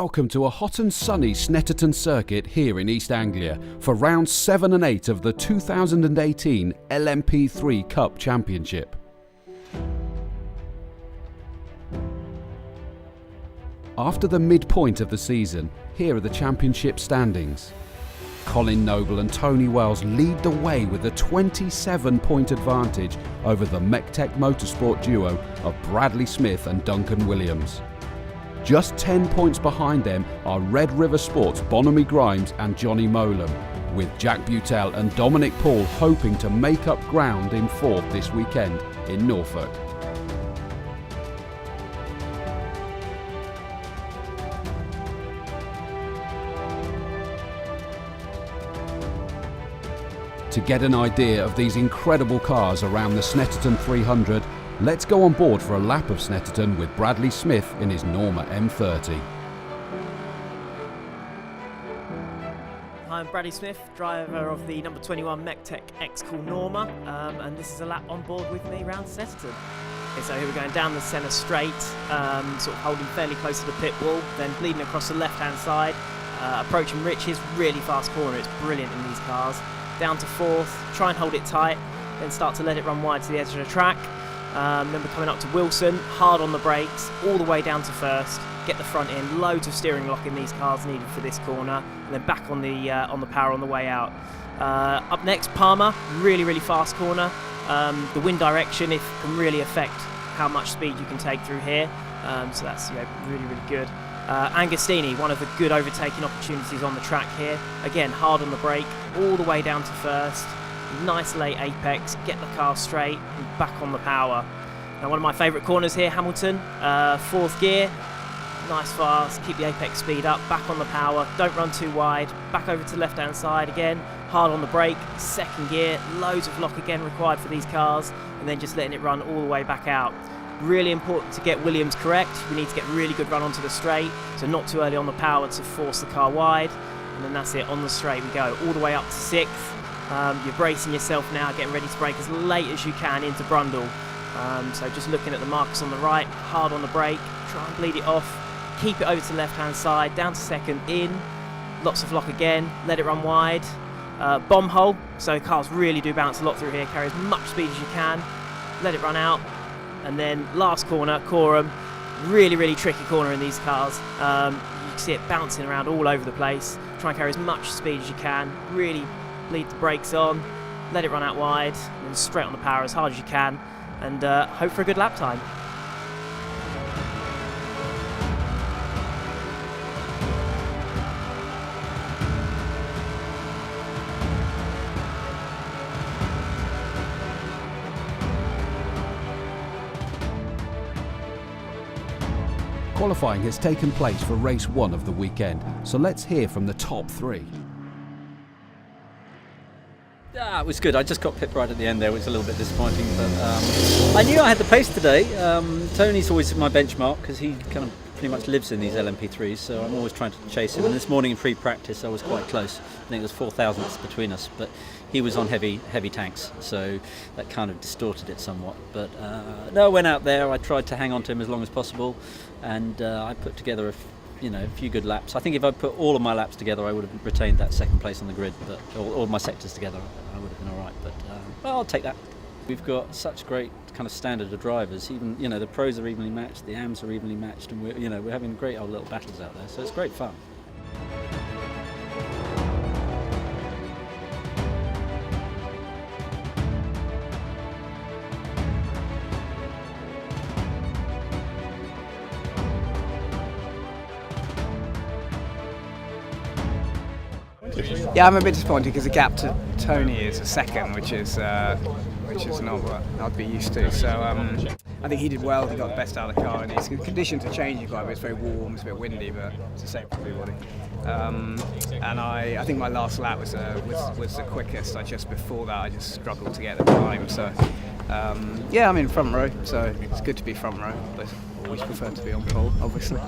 welcome to a hot and sunny Snetterton circuit here in East Anglia for rounds 7 and 8 of the 2018 LMP3 Cup Championship. After the midpoint of the season, here are the championship standings. Colin Noble and Tony Wells lead the way with a 27-point advantage over the MECTEC Motorsport duo of Bradley Smith and Duncan Williams. Just 10 points behind them are Red River Sports' Bonamy Grimes and Johnny Molam, with Jack Butel and Dominic Paul hoping to make up ground in fourth this weekend in Norfolk. To get an idea of these incredible cars around the Snetterton 300, let's go on board for a lap of Snetterton with Bradley Smith in his Norma M30. Hi, I'm Bradley Smith, driver of the number 21 MECTEC X-Cool Norma, and this is a lap on board with me around Snetterton. Okay, so here we're going down the centre straight, sort of holding fairly close to the pit wall, then bleeding across the left-hand side, approaching Rich's really fast corner. It's brilliant in these cars. Down to fourth, try and hold it tight, then start to let it run wide to the edge of the track. Then we're coming up to Wilson, hard on the brakes, all the way down to first, get the front in, loads of steering lock in these cars needed for this corner, and then back on the power on the way out. Up next, Palmer, really fast corner. The wind direction can really affect how much speed you can take through here, so that's really good. Agostini, one of the good overtaking opportunities on the track here. Again, hard on the brake, all the way down to first. Nice late apex, get the car straight and back on the power. Now one of my favourite corners here, Hamilton, fourth gear, nice fast, keep the apex speed up, back on the power, don't run too wide, back over to the left hand side again, hard on the brake, second gear, loads of lock again required for these cars, and then just letting it run all the way back out. Really important to get Williams correct. We need to get really good run onto the straight, so not too early on the power to force the car wide, and then that's it, on the straight we go, all the way up to sixth. You're bracing yourself now, getting ready to brake as late as you can into Brundle. So just looking at the markers on the right, hard on the brake, try and bleed it off, keep it over to the left hand side, down to second, in, lots of lock again, let it run wide. Bomb hole, so cars really do bounce a lot through here, carry as much speed as you can, let it run out. And then last corner, Coram, really tricky corner in these cars. You can see it bouncing around all over the place. Try and carry as much speed as you can, really bleed the brakes on, let it run out wide, and then straight on the power as hard as you can, and hope for a good lap time. Qualifying has taken place for race 1 of the weekend, so let's hear from the top 3. It was good. I just got pipped right at the end there, which was a little bit disappointing, but I knew I had the pace today. Tony's always my benchmark because he kind of pretty much lives in these LMP3s, so I'm always trying to chase him. And this morning in pre-practice I was quite close. I think it was 4 thousandths between us, but he was on heavy tanks, so that kind of distorted it somewhat. But no, I went out there, I tried to hang on to him as long as possible, and I put together a few good laps. I think if I put all of my laps together I would have retained that second place on the grid, but all my sectors together I would have been alright, but well, I'll take that. We've got such great kind of standard of drivers, even the pros are evenly matched, the AMs are evenly matched, and we're having great old little battles out there, so it's great fun. Yeah, I'm a bit disappointed because the gap to Tony is a second, which is not what I'd be used to. So I think he did well. He got the best out of the car, and his conditions are changing quite a bit. It's very warm, it's a bit windy, but it's the same for everybody. And I think my last lap was the quickest. Just before that, I just struggled to get the time. So yeah, I'm in front row, so it's good to be front row, but always prefer to be on pole, obviously.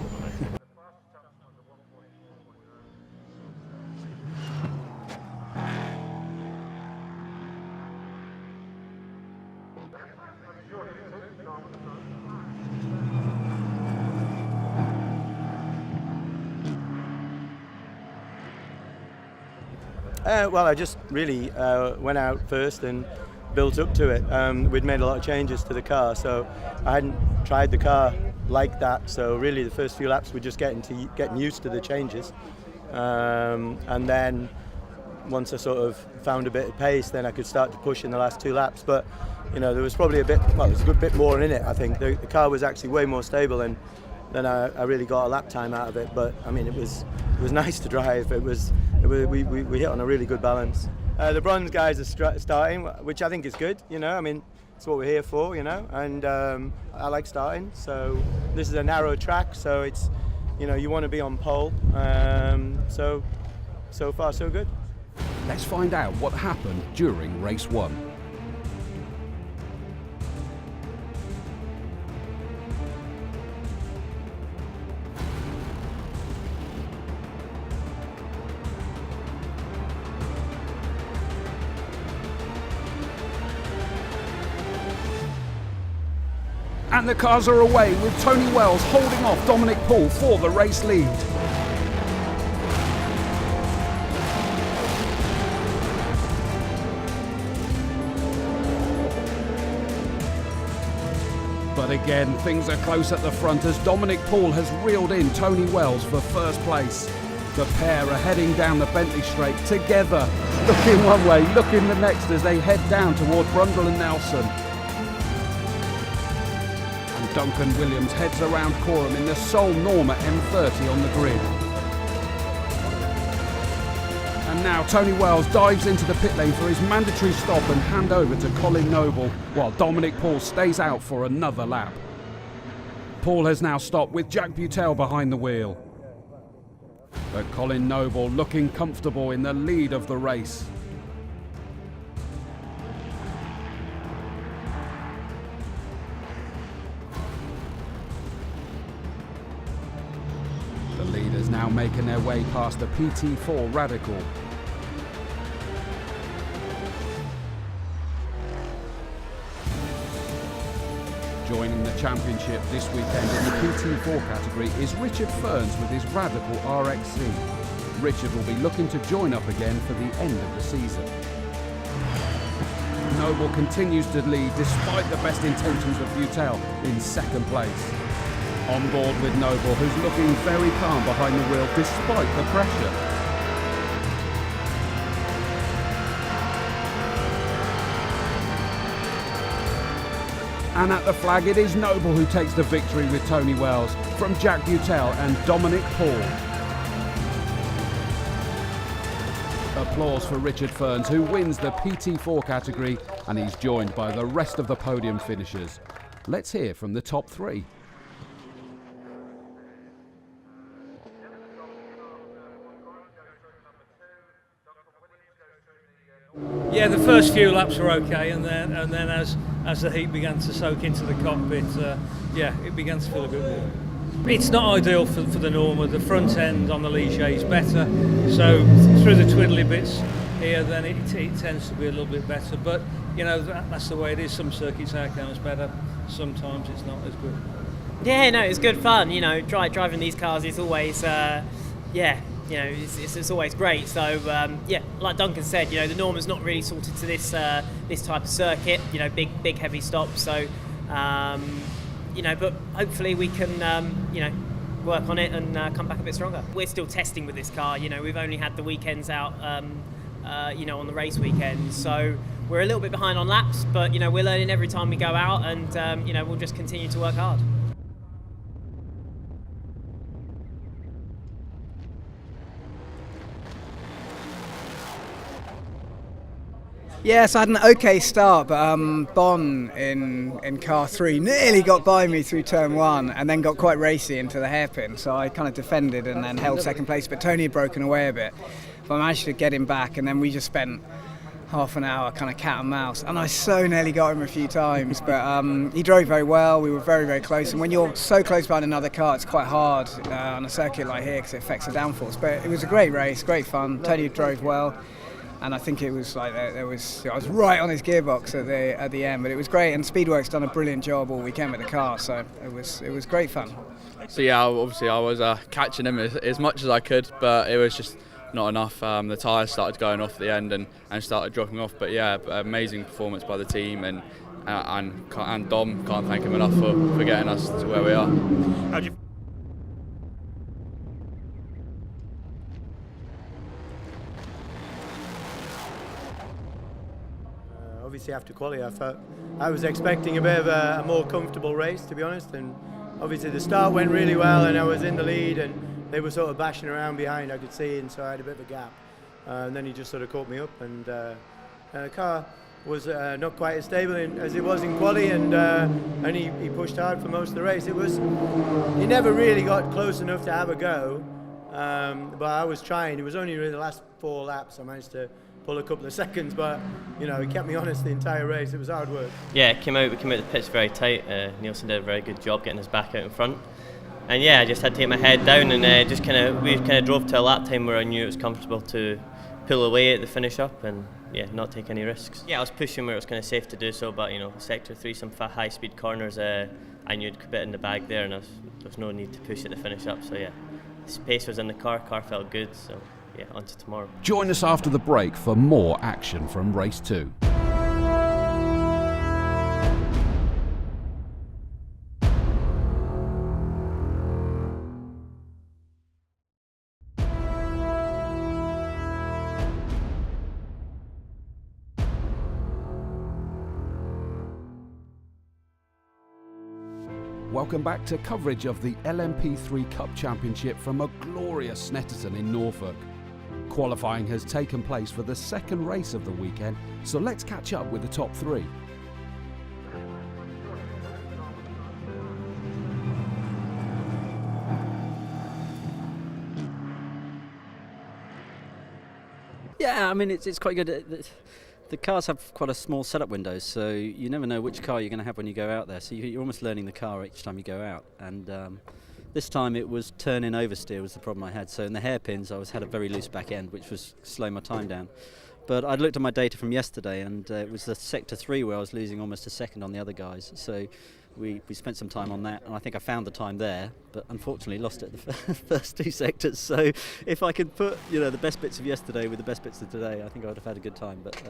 Well, I just really went out first and built up to it. We'd made a lot of changes to the car, so I hadn't tried the car like that. So really, the first few laps were just getting used to the changes, and then once I sort of found a bit of pace, then I could start to push in the last 2 laps. But there was probably there's a good bit more in it. I think the car was actually way more stable, and then I really got a lap time out of it. But I mean, it was nice to drive. We hit on a really good balance. The bronze guys are starting, which I think is good. I mean, it's what we're here for. And I like starting. So this is a narrow track, so it's you want to be on pole. So far so good. Let's find out what happened during race 1. And the cars are away with Tony Wells holding off Dominic Paul for the race lead. But again, things are close at the front as Dominic Paul has reeled in Tony Wells for first place. The pair are heading down the Bentley Straight together, looking one way, looking the next as they head down toward Brundle and Nelson. And Duncan Williams heads around Corham in the sole Norma M30 on the grid. And now Tony Wells dives into the pit lane for his mandatory stop and handover to Colin Noble, while Dominic Paul stays out for another lap. Paul has now stopped with Jack Butel behind the wheel. But Colin Noble looking comfortable in the lead of the race. The leaders now making their way past the PT4 Radical. Joining the championship this weekend in the PT4 category is Richard Ferns with his Radical RXC. Richard will be looking to join up again for the end of the season. Noble continues to lead despite the best intentions of Butel in second place. On board with Noble, who's looking very calm behind the wheel despite the pressure. And at the flag, it is Noble who takes the victory with Tony Wells from Jack Butel and Dominic Paul. Applause for Richard Ferns, who wins the PT4 category, and he's joined by the rest of the podium finishers. Let's hear from the top 3. Yeah, the first few laps were okay, and then as the heat began to soak into the cockpit, it began to feel a bit more. It's not ideal for the Norma. The front end on the Ligier is better, so through the twiddly bits here, then it tends to be a little bit better. But that's the way it is. Some circuits outcomes better, sometimes it's not as good. Yeah, no, it's good fun. Driving these cars is always, it's always great. So like Duncan said, the Norma's not really sorted to this type of circuit. Big heavy stops. So but hopefully we can work on it and come back a bit stronger. We're still testing with this car. We've only had the weekends out on the race weekends, so we're a little bit behind on laps, but we're learning every time we go out, and we'll just continue to work hard. Yes, I had an okay start, but Bon in car 3 nearly got by me through turn 1 and then got quite racy into the hairpin, so I kind of defended and then held second place, but Tony had broken away a bit. But I managed to get him back, and then we just spent half an hour kind of cat and mouse, and I so nearly got him a few times, but he drove very well. We were very, very close, and when you're so close behind another car, it's quite hard on a circuit like here because it affects the downforce. But it was a great race, great fun. Tony drove well. And I think it was like I was right on his gearbox at the end, but it was great. And Speedworks done a brilliant job all weekend with the car, so it was great fun. So yeah, obviously I was catching him as much as I could, but it was just not enough. The tyres started going off at the end and started dropping off. But yeah, amazing performance by the team, and Dom, can't thank him enough for getting us to where we are. How'd you Obviously after quali I was expecting a bit of a more comfortable race, to be honest, and obviously the start went really well and I was in the lead and they were sort of bashing around behind, I could see, and so I had a bit of a gap, and then he just sort of caught me up, and the car was not quite as stable as it was in quali, and he pushed hard for most of the race. He never really got close enough to have a go, but I was trying. It was only really the last 4 laps I managed to pull a couple of seconds, but you know, he kept me honest the entire race. It was hard work. Yeah, we came out the pitch very tight. Nielsen did a very good job getting us back out in front, and yeah, I just had to take my head down and we drove to a lap time where I knew it was comfortable to pull away at the finish up and yeah, not take any risks. Yeah, I was pushing where it was kind of safe to do so, but you know, sector 3, some high speed corners, I knew a bit in the bag there, and there was no need to push it to finish up. So yeah, the pace was in the car felt good. So yeah, on to tomorrow. Join us after the break for more action from race 2. Welcome back to coverage of the LMP3 Cup Championship from a glorious Snetterton in Norfolk. Qualifying has taken place for the second race of the weekend, so let's catch up with the top 3. Yeah, I mean, it's quite good. The cars have quite a small setup window, so you never know which car you're going to have when you go out there. So you're almost learning the car each time you go out. And this time it was turn-in oversteer was the problem I had. So in the hairpins I had a very loose back end, which was slowing my time down. But I'd looked at my data from yesterday, and it was the sector 3 where I was losing almost a second on the other guys. So we spent some time on that, and I think I found the time there, but unfortunately lost it at the first 2 sectors. So if I could put the best bits of yesterday with the best bits of today, I think I would have had a good time. But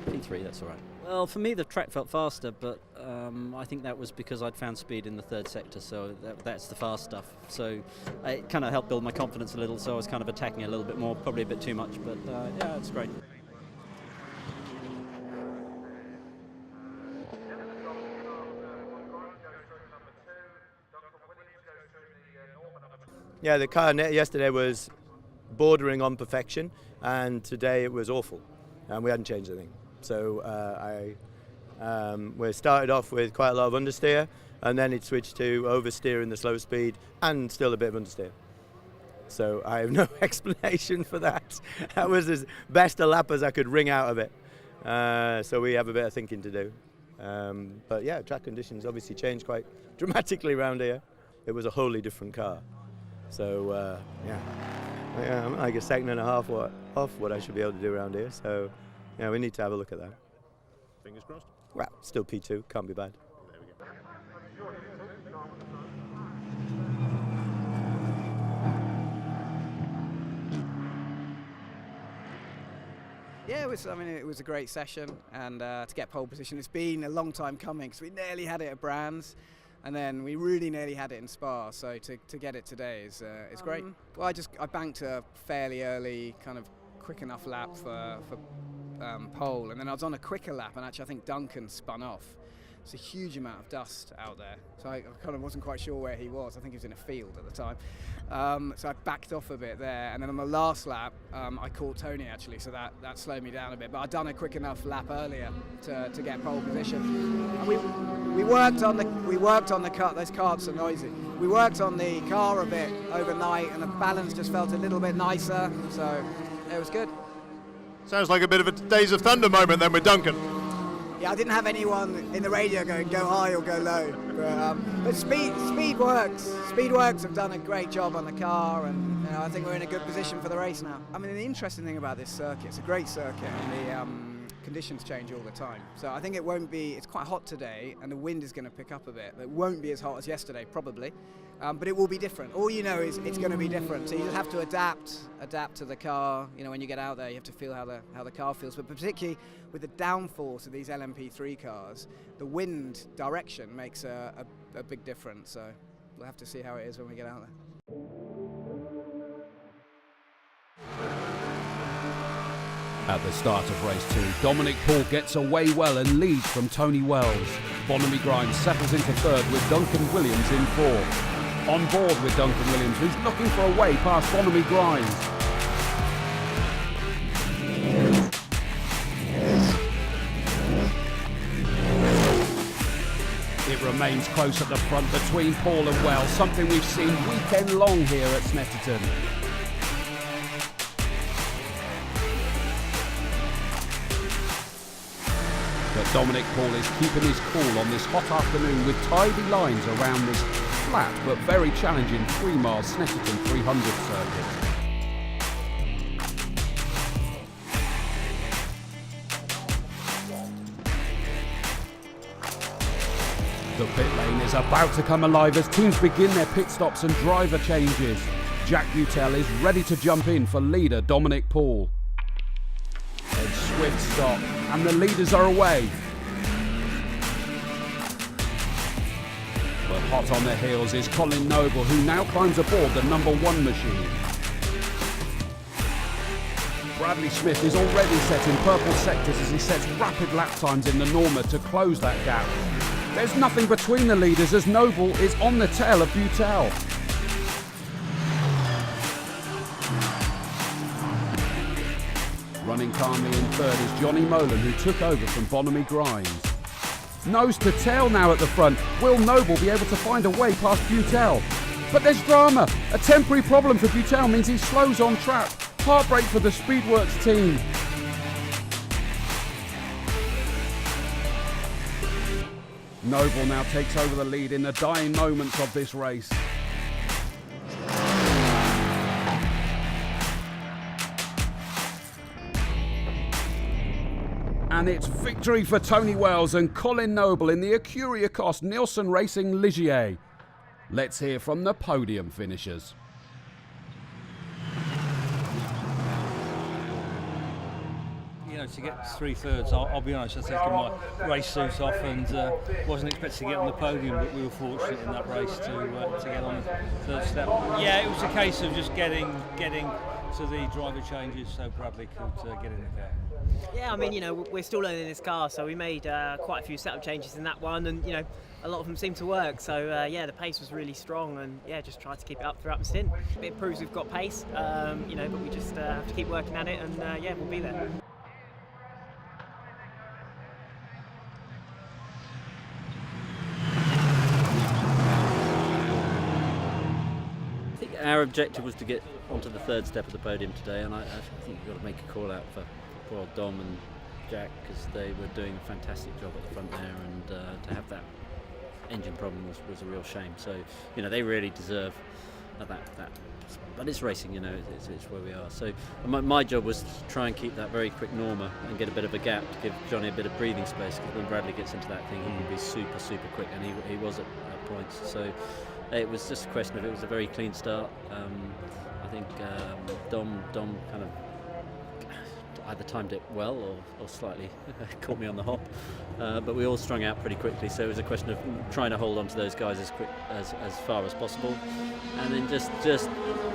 P3, that's all right. Well, for me the track felt faster, but I think that was because I'd found speed in the 3rd sector, so that's the fast stuff. So it kind of helped build my confidence a little, so I was kind of attacking a little bit more, probably a bit too much, but yeah, it's great. Yeah, the car yesterday was bordering on perfection, and today it was awful, and we hadn't changed anything. So we started off with quite a lot of understeer, and then it switched to oversteer in the slow speed, and still a bit of understeer. So I have no explanation for that. That was as best a lap as I could wring out of it. So we have a bit of thinking to do. But yeah, track conditions obviously changed quite dramatically around here. It was a wholly different car. So yeah, I'm like a second and a half off what I should be able to do around here. So yeah, we need to have a look at that. Fingers crossed. Well, still P2, can't be bad. There we go. Yeah, it was a great session, and to get pole position, it's been a long time coming, because we nearly had it at Brands. And then we really nearly had it in Spa, so to get it today is great. Well, I banked a fairly early, kind of quick enough lap for pole, and then I was on a quicker lap, and actually I think Duncan spun off. It's a huge amount of dust out there, so I kind of wasn't quite sure where he was. I think he was in a field at the time. So I backed off a bit there, and then on the last lap I caught Tony actually, so that slowed me down a bit. But I'd done a quick enough lap earlier to get pole position. And we worked on the car. Those carts are noisy. We worked on the car a bit overnight, and the balance just felt a little bit nicer. So it was good. Sounds like a bit of a Days of Thunder moment then with Duncan. Yeah, I didn't have anyone in the radio going, go high or go low. But speed works. Speed works have done a great job on the car, and I think we're in a good position for the race now. I mean, the interesting thing about this circuit, it's a great circuit, and conditions change all the time. So I think it won't be, it's quite hot today and the wind is going to pick up a bit. It won't be as hot as yesterday, probably, but it will be different. All you know is it's going to be different. So you just have to adapt to the car. You know, when you get out there, you have to feel how the car feels. But particularly with the downforce of these LMP3 cars, the wind direction makes a big difference. So we'll have to see how it is when we get out there. At the start of race 2, Dominic Paul gets away well and leads from Tony Wells. Bonamy Grimes settles into third with Duncan Williams in fourth. On board with Duncan Williams, who's looking for a way past Bonamy Grimes. It remains close at the front between Paul and Wells, something we've seen weekend long here at Snetterton. But Dominic Paul is keeping his cool on this hot afternoon with tidy lines around this flat but very challenging 3-mile Snetterton 300 circuit. The pit lane is about to come alive as teams begin their pit stops and driver changes. Jack Butel is ready to jump in for leader Dominic Paul. A swift stop and the leaders are away. But hot on their heels is Colin Noble, who now climbs aboard the number 1 machine. Bradley Smith is already set in purple sectors as he sets rapid lap times in the Norma to close that gap. There's nothing between the leaders as Noble is on the tail of Butel. Running calmly in third is Johnny Molan, who took over from Bonamy Grimes. Nose to tail now at the front. Will Noble be able to find a way past Butel? But there's drama. A temporary problem for Butel means he slows on track. Heartbreak for the Speedworks team. Noble now takes over the lead in the dying moments of this race. And it's victory for Tony Wells and Colin Noble in the Acuria Cost Nielsen Racing Ligier. Let's hear from the podium finishers. You know, to get 3/3, I'll be honest, I was taking my race suit off and wasn't expecting to get on the podium, but we were fortunate in that race to get on the third step. Yeah, it was a case of just getting to the driver changes so Bradley could get in the car. Yeah, I mean, you know, we're still learning this car, so we made quite a few setup changes in that one, and you know, a lot of them seem to work. So yeah, the pace was really strong, and yeah, just tried to keep it up throughout the stint. It proves we've got pace, you know, but we just have to keep working at it, and yeah, we'll be there. Our objective was to get onto the third step of the podium today, and I think you've got to make a call out for poor old Dom and Jack, because they were doing a fantastic job at the front there, and to have that engine problem was a real shame. So, you know, they really deserve that. But it's racing, you know, it's where we are. So my job was to try and keep that very quick Norma and get a bit of a gap to give Johnny a bit of breathing space, because when Bradley gets into that thing, he can be super quick, and he was at points. So it was just a question of, it was a very clean start. I think Dom kind of either timed it well or slightly caught me on the hop, but we all strung out pretty quickly, so it was a question of trying to hold on to those guys as far as possible, and then just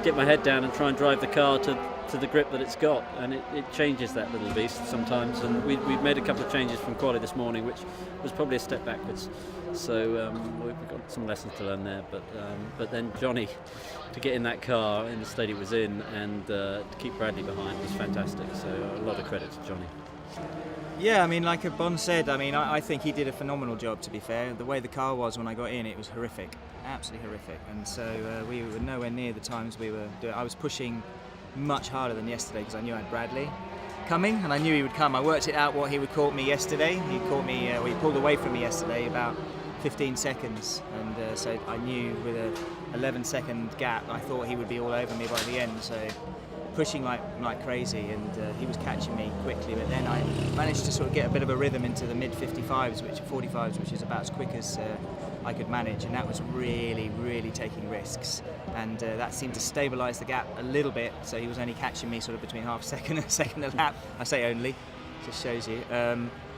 get my head down and try and drive the car to the grip that it's got, and it changes that little beast sometimes, and we've made a couple of changes from quali this morning, which was probably a step backwards, so we've got some lessons to learn there, but then Johnny, to get in that car in the state it was in, and to keep Bradley behind was fantastic, so a lot of credit to Johnny. Yeah, I mean, like Bon said, I mean, I think he did a phenomenal job, to be fair. The way the car was when I got in, it was horrific, absolutely horrific, and so we were nowhere near the times we were doing. I was pushing much harder than yesterday because I knew I had Bradley coming, and I knew he would come. I worked it out what he would caught me yesterday. He caught me, he pulled away from me yesterday about 15 seconds, and so I knew with a 11-second gap, I thought he would be all over me by the end. So pushing like crazy, and he was catching me quickly. But then I managed to sort of get a bit of a rhythm into the mid 45s, which 45s, which is about as quick as I could manage, and that was really taking risks. And that seemed to stabilise the gap a little bit. So he was only catching me sort of between half a second and a second a lap. I say only, just shows you.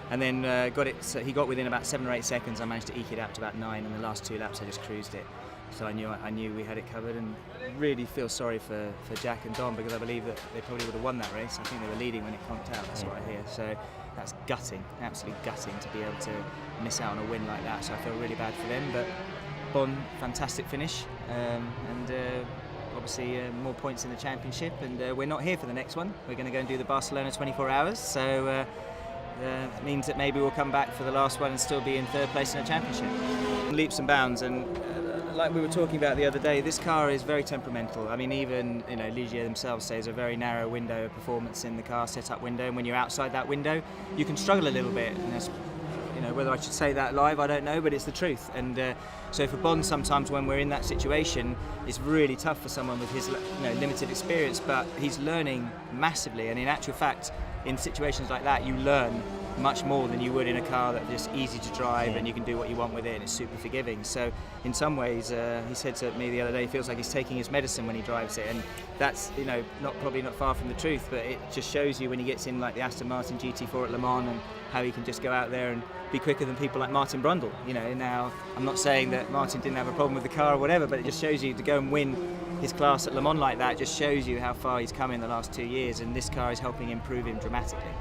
And then got it. So he got within about 7 or 8 seconds. I managed to eke it out to about 9, and the last 2 laps I just cruised it. So I knew we had it covered, and really feel sorry for Jack and Dom, because I believe that they probably would have won that race. I think they were leading when it conked out. That's what I hear. So that's gutting, absolutely gutting, to be able to miss out on a win like that. So I feel really bad for them. But Bon, fantastic finish, and obviously more points in the championship. And we're not here for the next one. We're going to go and do the Barcelona 24 hours. So. It means that maybe we'll come back for the last one and still be in 3rd place in the championship. Leaps and bounds, and like we were talking about the other day, this car is very temperamental. I mean, even Ligier themselves say there's a very narrow window of performance in the car, set-up window, and when you're outside that window, you can struggle a little bit. And there's, whether I should say that live, I don't know, but it's the truth. And so for Bond, sometimes when we're in that situation, it's really tough for someone with his limited experience, but he's learning massively. And in actual fact, in situations like that, you learn much more than you would in a car that's just easy to drive and you can do what you want with it, and it's super forgiving. So in some ways, he said to me the other day, he feels like he's taking his medicine when he drives it, and that's probably not far from the truth, but it just shows you when he gets in like the Aston Martin GT4 at Le Mans, and how he can just go out there and be quicker than people like Martin Brundle. Now I'm not saying that Martin didn't have a problem with the car or whatever, but it just shows you to go and win his class at Le Mans like that just shows you how far he's come in the last 2 years, and this car is helping improve him dramatically.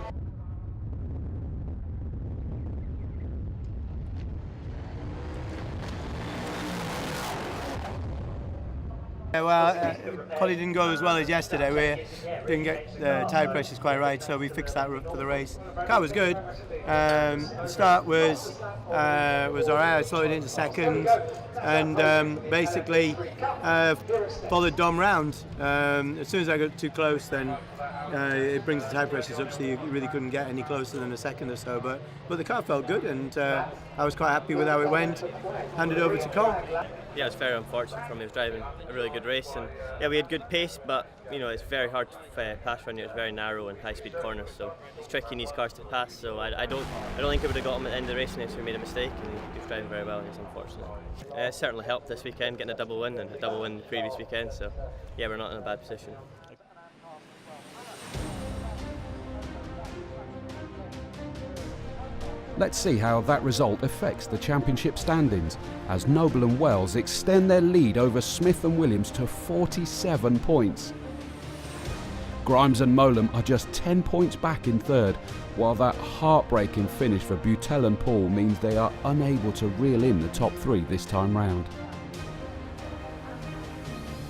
Well, quality didn't go as well as yesterday. We didn't get the tyre pressures quite right, so we fixed that for the race. The car was good. The start was alright. I slowed it into second, and basically followed Dom round. As soon as I got too close, then it brings the tyre pressures up, so you really couldn't get any closer than a second or so. But the car felt good, and I was quite happy with how it went. Handed over to Cole. Yeah, it was very unfortunate for him. He was driving a really good race, and yeah, we had good pace, but it's very hard to pass around here. It's very narrow and high-speed corners, so it's tricky in these cars to pass. So I don't think it would have got him at the end of the race unless we made a mistake, and he was driving very well, and it's unfortunate. It certainly helped this weekend getting a double win, and a double win the previous weekend. So yeah, we're not in a bad position. Let's see how that result affects the championship standings, as Noble and Wells extend their lead over Smith and Williams to 47 points. Grimes and Molam are just 10 points back in 3rd, while that heartbreaking finish for Butel and Paul means they are unable to reel in the top 3 this time round.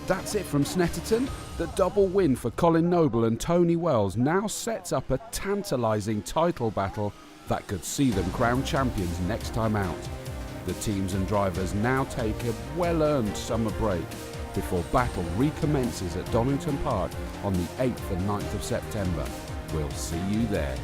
That's it from Snetterton. The double win for Colin Noble and Tony Wells now sets up a tantalising title battle that could see them crowned champions next time out. The teams and drivers now take a well-earned summer break before battle recommences at Donington Park on the 8th and 9th of September. We'll see you there.